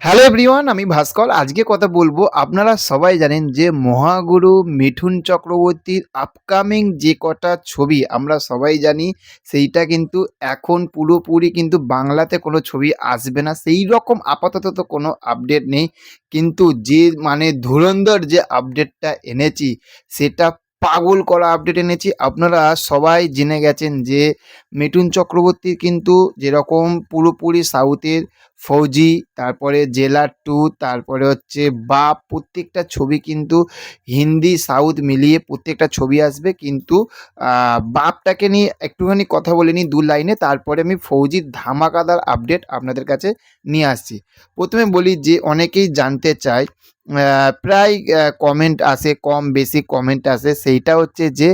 Hello everyone, আমি ভাস্কর। আজকে কথা বলবো, আপনারা সবাই জানেন যে মহাগুরু মিঠুন চক্রবর্তীর আপকামিং যে কটা ছবি আমরা সবাই জানি, সেইটা কিন্তু এখন পুরোপুরি কিন্তু বাংলাতে কোনো ছবি আসবে না, সেই রকম আপাতত তো কোনো আপডেট নেই। কিন্তু যে মানে ধুরন্ধর যে আপডেটটা এনেছি, সেটা পাগল করা আপডেট এনেছি। আপনারা সবাই জেনে গেছেন যে মিঠুন চক্রবর্তী কিন্তু যেরকম পুরোপুরি সাউথের ফৌজি, তারপরে জেলার টু, তারপরে হচ্ছে বাপ, প্রত্যেকটা ছবি কিন্তু হিন্দি সাউথ মিলিয়ে প্রত্যেকটা ছবি আসবে। কিন্তু বাপটাকে নিয়ে একটুখানি কথা বলে নিই দু লাইনে, তারপরে আমি ফৌজির ধামাকাদার আপডেট আপনাদের কাছে নিয়ে আসছি। প্রথমে বলি যে অনেকেই জানতে চায়, প্রায় কমেন্ট আসে, কম বেশি কমেন্ট আসে, সেইটা হচ্ছে যে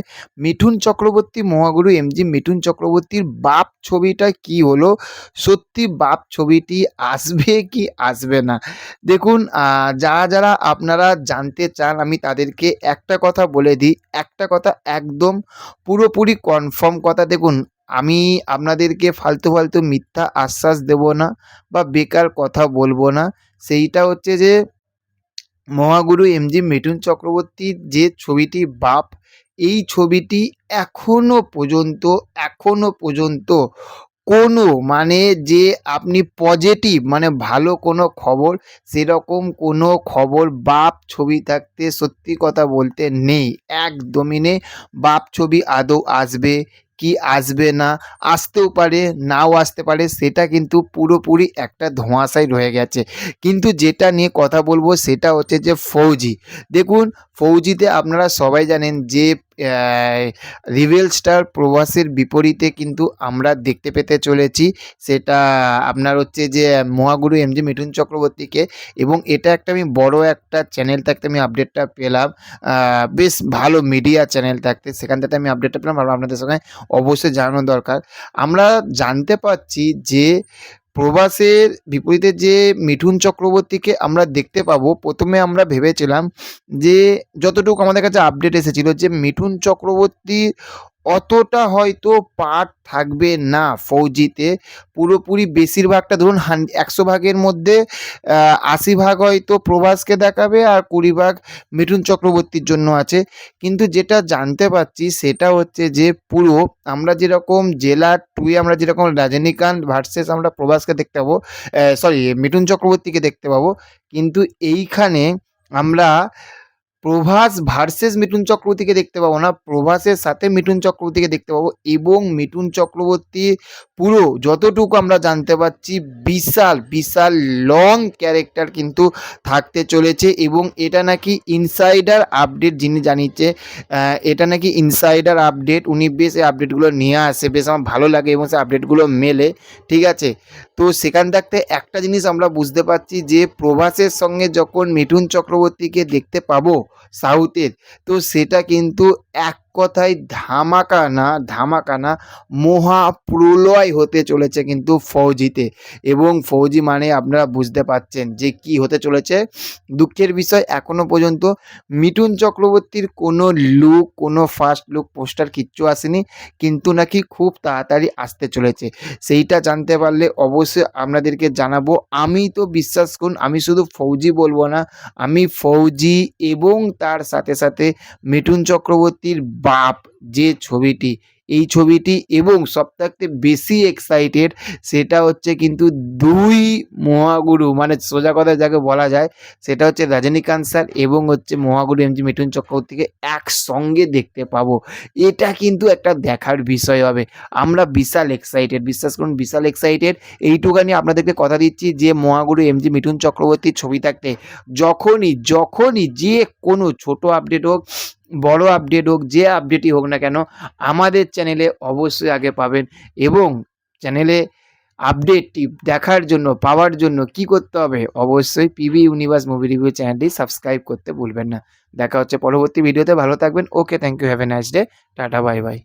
মিঠুন চক্রবর্তী, মহাগুরু এমজি মিঠুন চক্রবর্তীর বাপ ছবিটা কি হলো, সত্যি বাপ ছবিটি আসবে কি আসবে না। দেখুন, যারা যারা আপনারা জানতে চান আমি তাদেরকে একটা কথা বলে দিই, একটা কথা একদম পুরোপুরি কনফার্ম কথা। দেখুন, আমি আপনাদেরকে ফালতু ফালতু মিথ্যা আশ্বাস দেব না বা বেকার কথা বলবো না। সেইটা হচ্ছে যে মহাগুরু এমজি মিঠুন চক্রবর্তীর যে ছবিটি বাপ, এই ছবিটি এখনো পর্যন্ত কোনো মানে যে আপনি পজিটিভ মানে ভালো কোনো খবর, সেরকম কোনো খবর বাপ ছবি থাকতে সত্যি কথা বলতে নেই, একদমই নেই। বাপ ছবি আদৌ আসবে কি আসবে না, আসতেও পারে নাও আসতে পারে, সেটা কিন্তু পুরোপুরি একটা ধোঁয়াশায় রয়ে গেছে। কিন্তু যেটা নিয়ে কথা বলবো সেটা হচ্ছে যে ফৌজি। দেখুন, ফৌজিতে আপনারা সবাই জানেন যে রিবেল স্টার প্রভাসের বিপরীতে কিন্তু আমরা দেখতে পেতে চলেছি, সেটা আপনার হচ্ছে যে মহাগুরু এমজি মিঠুন চক্রবর্তীকে। এবং এটা একটা আমি বড় একটা চ্যানেল থাকতে আমি আপডেটটা পেলাম, বেশ ভালো মিডিয়া চ্যানেল থাকতে সেখান থেকে আমি আপডেটটা পেলাম, আর আপনাদের সঙ্গে অবশ্যই জানানো দরকার। আমরা জানতে পারছি যে প্রভাসের বিপরীতে যে মিঠুন চক্রবর্তীকে আমরা দেখতে পাবো। প্রথমে আমরা ভেবেছিলাম যে, যতটুকু আমাদের কাছে আপডেট এসেছিল, যে মিঠুন চক্রবর্তী অতটা হয়তো পার্ট থাকবে না ফৌজিতে। পুরোপুরি বেশিরভাগটা ধরুন 100 ভাগের মধ্যে 80 ভাগ হয়তো প্রভাসকে দেখাবে আর 20 ভাগ মিঠুন চক্রবর্তীর জন্য আছে। কিন্তু যেটা জানতে পারছি সেটা হচ্ছে যে পুরো আমরা যেরকম জেলা টুয়ে আমরা যেরকম রজনীকান্ত ভার্সেস আমরা প্রভাসকে দেখতে পাবো, সরি মিঠুন চক্রবর্তীকে দেখতে পাবো, কিন্তু এইখানে আমরা প্রভাস ভার্সেস মিঠুন চক্রবর্তীকে দেখতে পাবো না, প্রভাসের সাথে মিঠুন চক্রবর্তীকে দেখতে পাবো। এবং মিঠুন চক্রবর্তী পুরো যতটুকু আমরা জানতে পারছি বিশাল বিশাল লং ক্যারেক্টার কিন্তু থাকতে চলেছে। এবং এটা নাকি ইনসাইডার আপডেট, যিনি জানিয়েছে এটা নাকি ইনসাইডার আপডেট, উনি বেশ এই আপডেটগুলো নিয়ে আসে, বেশ আমার ভালো লাগে এবং সেই আপডেটগুলো মেলে, ঠিক আছে। তো সেখান থাকতে একটা জিনিস আমরা বুঝতে পারছি যে প্রভাসের সঙ্গে যখন মিঠুন চক্রবর্তীকে দেখতে পাবো সাউথের, তো সেটা কিন্তু এক কথায় ধামাকা না মহাপ্রলয় হতে চলেছে কিন্তু ফৌজিতে। এবং ফৌজি মানে আপনারা বুঝতে পারছেন যে কি হতে চলেছে। দুঃখের বিষয়, এখনো পর্যন্ত মিঠুন চক্রবর্তীর কোনো লুক, কোনো ফার্স্ট লুক পোস্টার কিচ্ছু আসেনি, কিন্তু নাকি খুব তাড়াতাড়ি আসতে চলেছে। সেইটা জানতে পারলে অবশ্যই আপনাদেরকে জানাবো। আমি তো বিশ্বাস করুন, আমি শুধু ফৌজি বলবো না, আমি ফৌজি এবং তার সাথে সাথে মিঠুন চক্রবর্তীর বাপ যে ছবিটি, এই ছবিটি, এবং সবথেকে বেশি এক্সাইটেড সেটা হচ্ছে কিন্তু দুই মহাগুরু, মানে সোজা কথা যাকে বলা যায়, সেটা হচ্ছে রজনীকান্ত স্যার এবং হচ্ছে মহাগুরু এমজি মিঠুন চক্রবর্তীকে একসঙ্গে দেখতে পাবো। এটা কিন্তু একটা দেখার বিষয় হবে। আমরা বিশাল এক্সাইটেড, বিশ্বাস করুন বিশাল এক্সাইটেড। এইটুখানি আপনাদেরকে কথা দিচ্ছি যে মহাগুরু এমজি মিঠুন চক্রবর্তীর ছবি থাকতে যখনই যে কোনো ছোট আপডেট হোক, বড় আপডেট হোক, যে আপডেটই হোক না কেন, আমাদের চ্যানেলে অবশ্যই আগে পাবেন। এবং চ্যানেলে আপডেটটি দেখার জন্য, পাওয়ার জন্য কি করতে হবে, অবশ্যই পিবি ইউনিভার্স মুভি রিভিউ চ্যানেলটি সাবস্ক্রাইব করতে ভুলবেন না। দেখা হচ্ছে পরবর্তী ভিডিওতে, ভালো থাকবেন। Okay, thank you, have a nice day, tata, bye by.